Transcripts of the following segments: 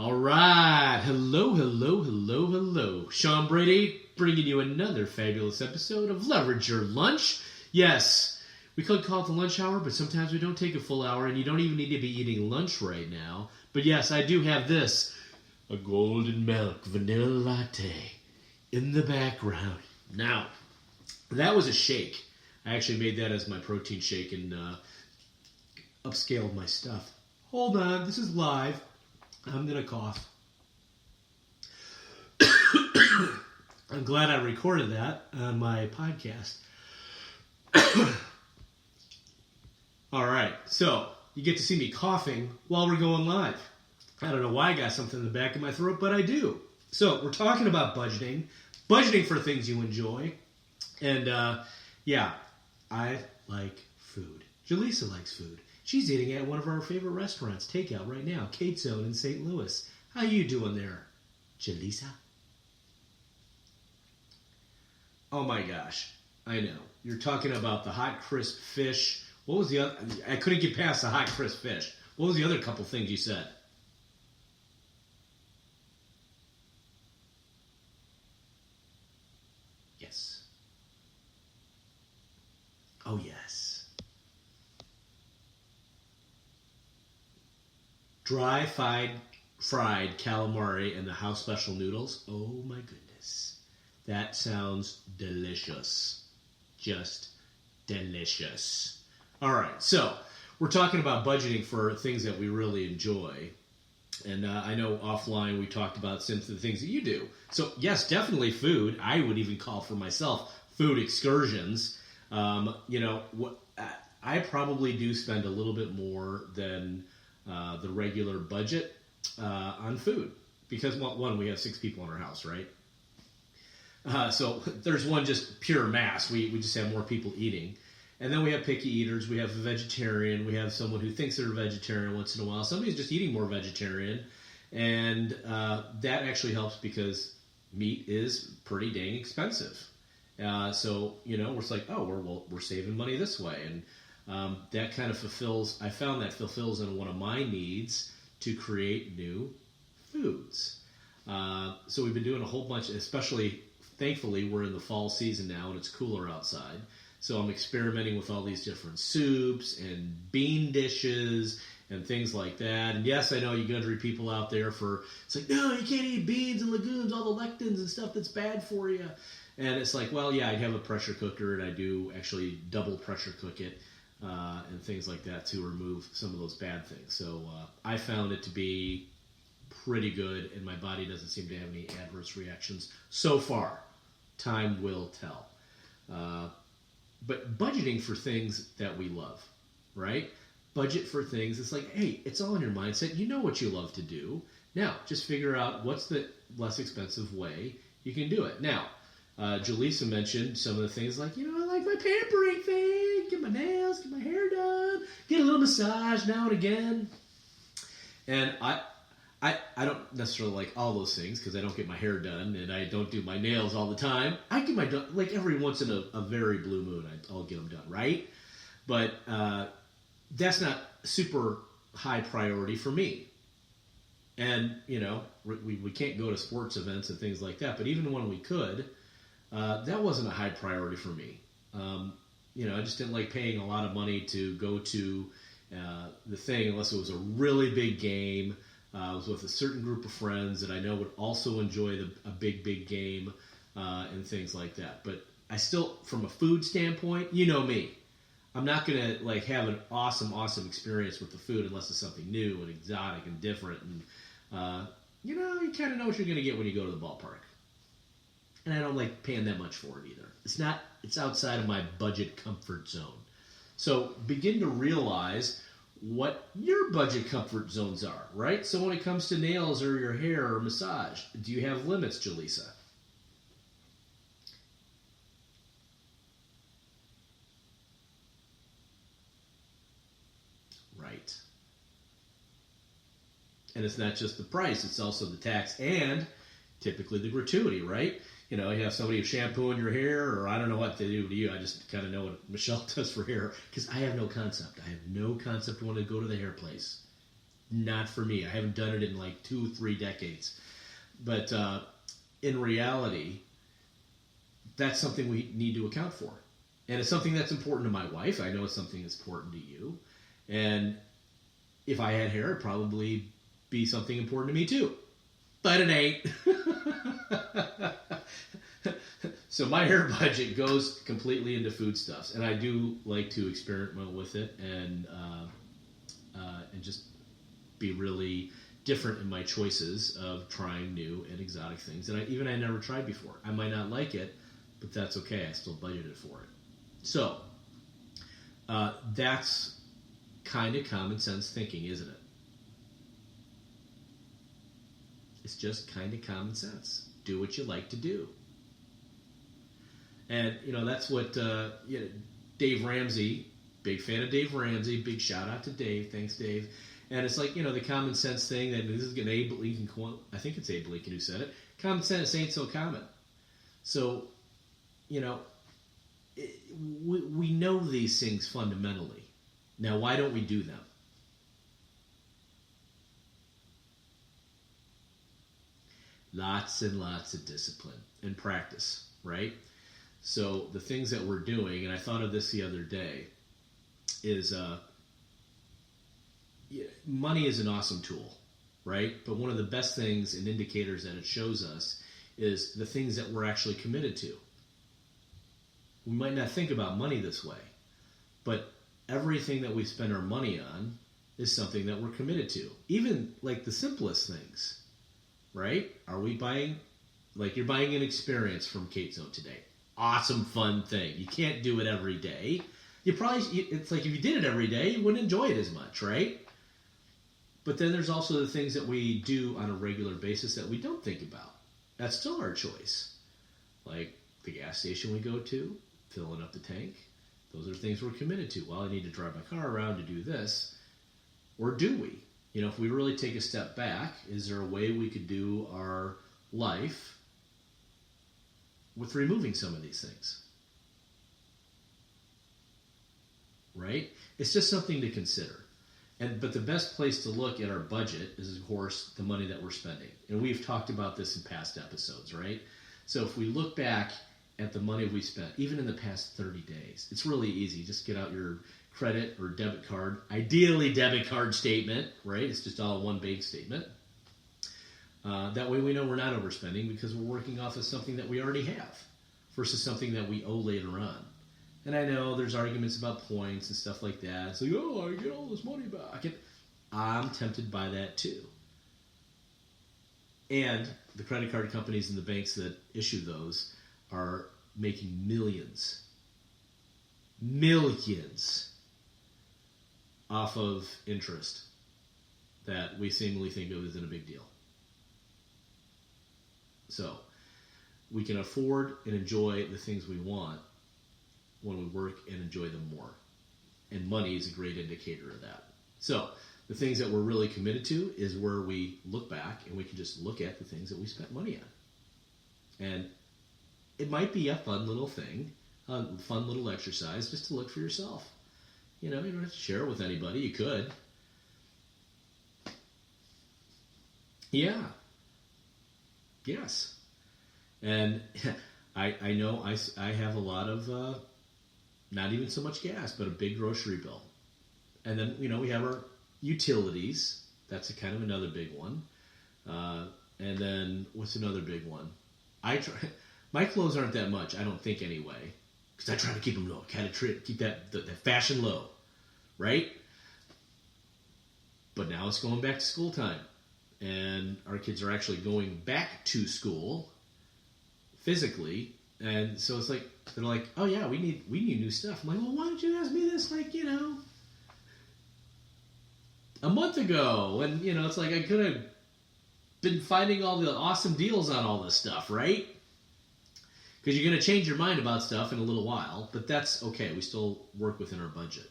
All right. Hello. Sean Brady bringing you another fabulous episode of Leverage Your Lunch. Yes, we could call it the lunch hour, but sometimes we don't take a full hour, and you don't even need to be eating lunch right now. But yes, I do have this, a golden milk vanilla latte in the background. Now, that was a shake. I actually made that as my protein shake and upscaled my stuff. Hold on, this is live. I'm going to cough. I'm glad I recorded that on my podcast. All right, so you get to see me coughing while we're going live. I don't know why I got something in the back of my throat, but I do. So we're talking about budgeting for things you enjoy. And yeah, I like food. Jaleesa likes food. She's eating at one of our favorite restaurants, takeout right now, Kate Zone in St. Louis. How you doing there, Jaleesa? Oh my gosh, I know. You're talking about the hot crisp fish. What was the other? I couldn't get past the hot crisp fish. What was the other couple things you said? Yes. Oh yes. Dry fried calamari and the house special noodles. Oh my goodness. That sounds delicious. Just delicious. All right, so we're talking about budgeting for things that we really enjoy. And I know offline we talked about some of the things that you do. So yes, definitely food. I would even call for myself food excursions. I probably do spend a little bit more than the regular budget on food. Because, one, we have 6 people in our house, right? So there's one just pure mass. We just have more people eating. And then we have picky eaters. We have a vegetarian. We have someone who thinks they're a vegetarian once in a while. Somebody's just eating more vegetarian. And that actually helps because meat is pretty dang expensive. So, it's like, we're saving money this way. And that kind of fulfills in one of my needs to create new foods. So we've been doing a whole bunch, especially, thankfully, we're in the fall season now and it's cooler outside. So I'm experimenting with all these different soups and bean dishes and things like that. And yes, I know you country people out there it's like, no, you can't eat beans and legumes, all the lectins and stuff that's bad for you. And it's like, well, yeah, I have a pressure cooker and I do actually double pressure cook it and things like that to remove some of those bad things. So I found it to be pretty good and my body doesn't seem to have any adverse reactions so far. Time will tell. But budgeting for things that we love, right? Budget for things. It's like, hey, it's all in your mindset. You know what you love to do. Now, just figure out what's the less expensive way you can do it. Now, Jaleesa mentioned some of the things like, I like my pampering thing, get my nails, get my hair done, get a little massage now and again. And I don't necessarily like all those things because I don't get my hair done and I don't do my nails all the time. I get my done like every once in a very blue moon. I'll get them done, right? But that's not super high priority for me. And we can't go to sports events and things like that. But even when we could, that wasn't a high priority for me. I just didn't like paying a lot of money to go to the thing unless it was a really big game. I was with a certain group of friends that I know would also enjoy a big game and things like that. But I still, from a food standpoint, you know me. I'm not going to have an awesome experience with the food unless it's something new and exotic and different. And, you kind of know what you're going to get when you go to the ballpark. And I don't like paying that much for it either. It's outside of my budget comfort zone. So begin to realize what your budget comfort zones are, right? So when it comes to nails or your hair or massage, do you have limits, Jaleesa? Right. And it's not just the price, it's also the tax and typically the gratuity, right? You have somebody shampooing your hair, or I don't know what they do to you. I just kind of know what Michelle does for hair because I have no concept. I have no concept when to go to the hair place. not for me. I haven't done it in like 2-3 decades. But in reality, that's something we need to account for. And it's something that's important to my wife. I know it's something that's important to you. And if I had hair, it'd probably be something important to me too. But it ain't. So my hair budget goes completely into foodstuffs. And I do like to experiment with it and just be really different in my choices of trying new and exotic things that I never tried before. I might not like it, but that's okay. I still budgeted for it. So that's kind of common sense thinking, isn't it? It's just kind of common sense. Do what you like to do. And, that's what Dave Ramsey, big fan of Dave Ramsey, big shout out to Dave. Thanks, Dave. And it's like, the common sense thing that this is an Abe Lincoln quote. I think it's Abe Lincoln who said it. Common sense ain't so common. So, we know these things fundamentally. Now, why don't we do them? Lots and lots of discipline and practice, right? So the things that we're doing, and I thought of this the other day, is money is an awesome tool, right? But one of the best things and indicators that it shows us is the things that we're actually committed to. We might not think about money this way, but everything that we spend our money on is something that we're committed to. Even like the simplest things, right? Are we buying, like you're buying an experience from Kate Zone today. Awesome, fun thing. You can't do it every day. It's like if you did it every day, you wouldn't enjoy it as much, right? But then there's also the things that we do on a regular basis that we don't think about. That's still our choice. Like the gas station we go to, filling up the tank. Those are things we're committed to. Well, I need to drive my car around to do this. Or do we? If we really take a step back, is there a way we could do our life with removing some of these things? Right? It's just something to consider. But the best place to look at our budget is, of course, the money that we're spending. And we've talked about this in past episodes, right? So if we look back at the money we spent, even in the past 30 days, it's really easy. Just get out your credit or debit card, ideally debit card statement, right? It's just all one bank statement. That way we know we're not overspending because we're working off of something that we already have versus something that we owe later on. And I know there's arguments about points and stuff like that. It's like, oh, I get all this money back. And I'm tempted by that too. And the credit card companies and the banks that issue those are making millions off of interest that we seemingly think of as a big deal. So we can afford and enjoy the things we want when we work and enjoy them more. And money is a great indicator of that. So the things that we're really committed to is where we look back and we can just look at the things that we spent money on. And it might be a fun little thing, a fun little exercise just to look for yourself. You don't have to share it with anybody. You could. Yeah. Yes. And I know I have a lot of, not even so much gas, but a big grocery bill. And then, we have our utilities. That's a kind of another big one. And then what's another big one? My clothes aren't that much, I don't think anyway, because I try to keep them low. Kind of keep that fashion low, right? But now it's going back to school time. And our kids are actually going back to school physically. And so it's like, they're like, oh yeah, we need new stuff. I'm like, well, why don't you ask me this, like, a month ago? And, it's like I could have been finding all the awesome deals on all this stuff, right? Because you're going to change your mind about stuff in a little while, but that's okay. We still work within our budget.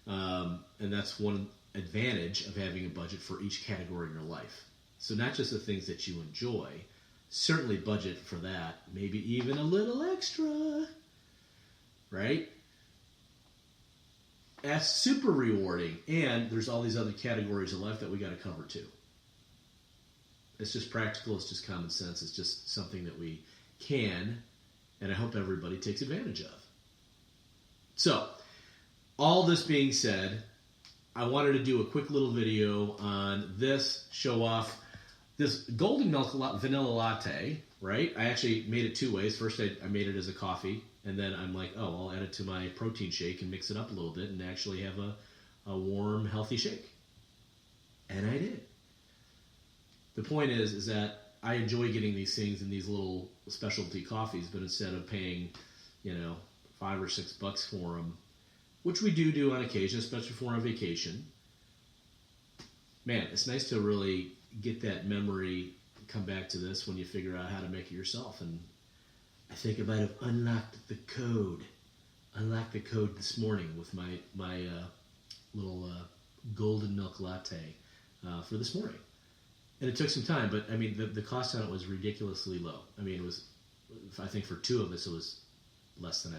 And that's one advantage of having a budget for each category in your life. So not just the things that you enjoy, certainly budget for that, maybe even a little extra, right? That's super rewarding. And there's all these other categories of life that we got to cover too. It's just practical. It's just common sense. It's just something that we can, and I hope everybody takes advantage of. So, all this being said, I wanted to do a quick little video on this, show off this golden milk vanilla latte, right? I actually made it two ways. First, I made it as a coffee, and then I'm like, oh, I'll add it to my protein shake and mix it up a little bit and actually have a warm, healthy shake. And I did. The point is that I enjoy getting these things in these little specialty coffees, but instead of paying, $5 or $6 for them, which we do on occasion, especially if we're on vacation, man, it's nice to really get that memory, come back to this when you figure out how to make it yourself. And I think I might have unlocked the code this morning with my little golden milk latte for this morning. And it took some time, but I mean, the cost on it was ridiculously low. I mean, it was, I think for two of us, it was less than $1.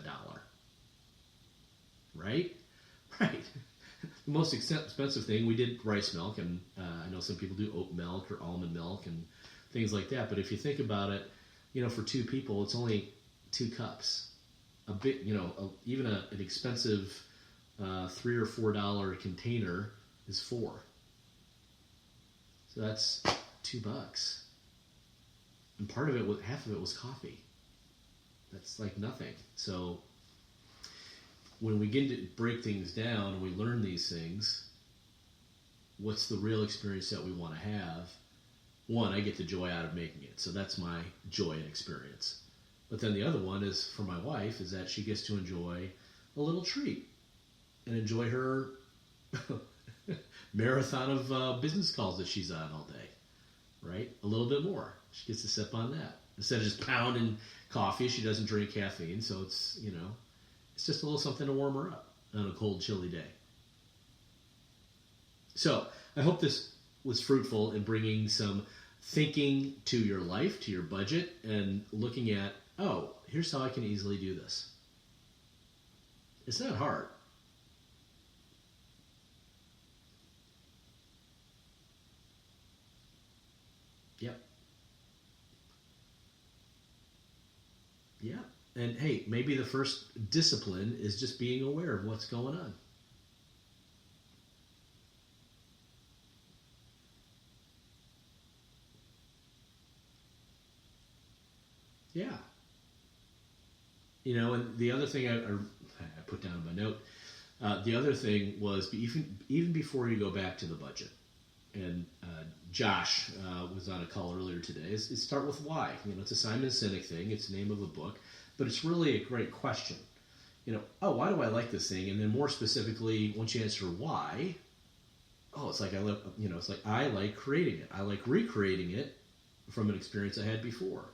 Right? Right. The most expensive thing, we did rice milk, and I know some people do oat milk or almond milk and things like that. But if you think about it, for two people, it's only 2 cups. A bit, even an expensive $3 or $4 container is 4. So that's $2. And part of it, half of it was coffee. That's like nothing. So when we get to break things down and we learn these things, what's the real experience that we want to have? One, I get the joy out of making it. So that's my joy and experience. But then the other one is for my wife, is that she gets to enjoy a little treat and enjoy her marathon of business calls that she's on all day, right? A little bit more. She gets to sip on that. Instead of just pounding coffee, she doesn't drink caffeine, so it's, it's just a little something to warm her up on a cold, chilly day. So I hope this was fruitful in bringing some thinking to your life, to your budget, and looking at, oh, here's how I can easily do this. It's not hard. Yep. Yeah. And hey, maybe the first discipline is just being aware of what's going on. Yeah. And the other thing I put down in my note, the other thing was even before you go back to the budget, and Josh was on a call earlier today, is start with why. It's a Simon Sinek thing. It's the name of a book. But it's really a great question. Why do I like this thing? And then more specifically, once you answer why, it's like I like creating it. I like recreating it from an experience I had before.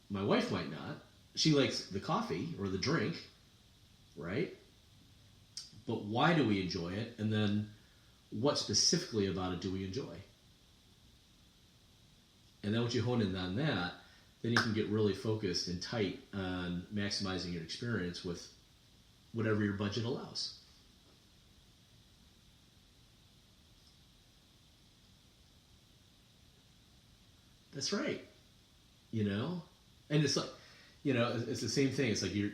My wife might not. She likes the coffee or the drink, right? But why do we enjoy it? And then what specifically about it do we enjoy? And then once you hone in on that, then you can get really focused and tight on maximizing your experience with whatever your budget allows. That's right. And it's like, it's the same thing. It's like you're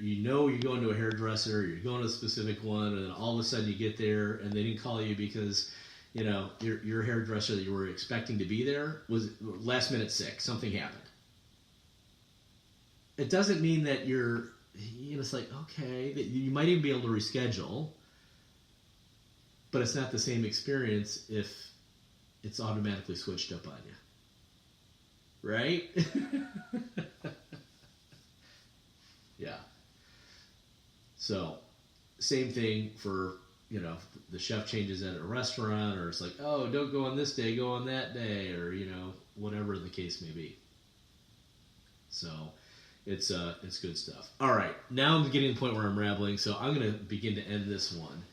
going to a hairdresser, you're going to a specific one, and then all of a sudden you get there and they didn't call you because, your hairdresser that you were expecting to be there was last minute sick. Something happened. It doesn't mean that you're, it's like, okay, that you might even be able to reschedule, but it's not the same experience if it's automatically switched up on you. Right? Yeah. So, same thing for, the chef changes at a restaurant, or it's like, oh, don't go on this day, go on that day, or, whatever the case may be. So, it's good stuff. All right, now I'm getting to the point where I'm rambling, so I'm going to begin to end this one.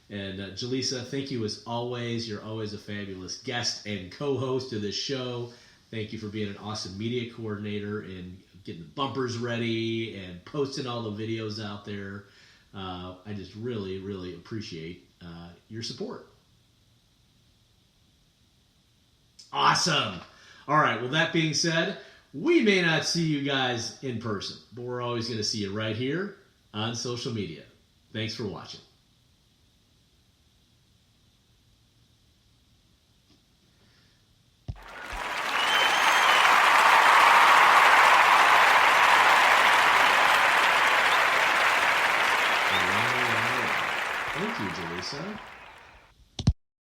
And Jaleesa, thank you as always. You're always a fabulous guest and co-host of this show. Thank you for being an awesome media coordinator and getting the bumpers ready and posting all the videos out there. I just really, really appreciate your support. Awesome. All right. Well, that being said, we may not see you guys in person, but we're always going to see you right here on social media. Thanks for watching.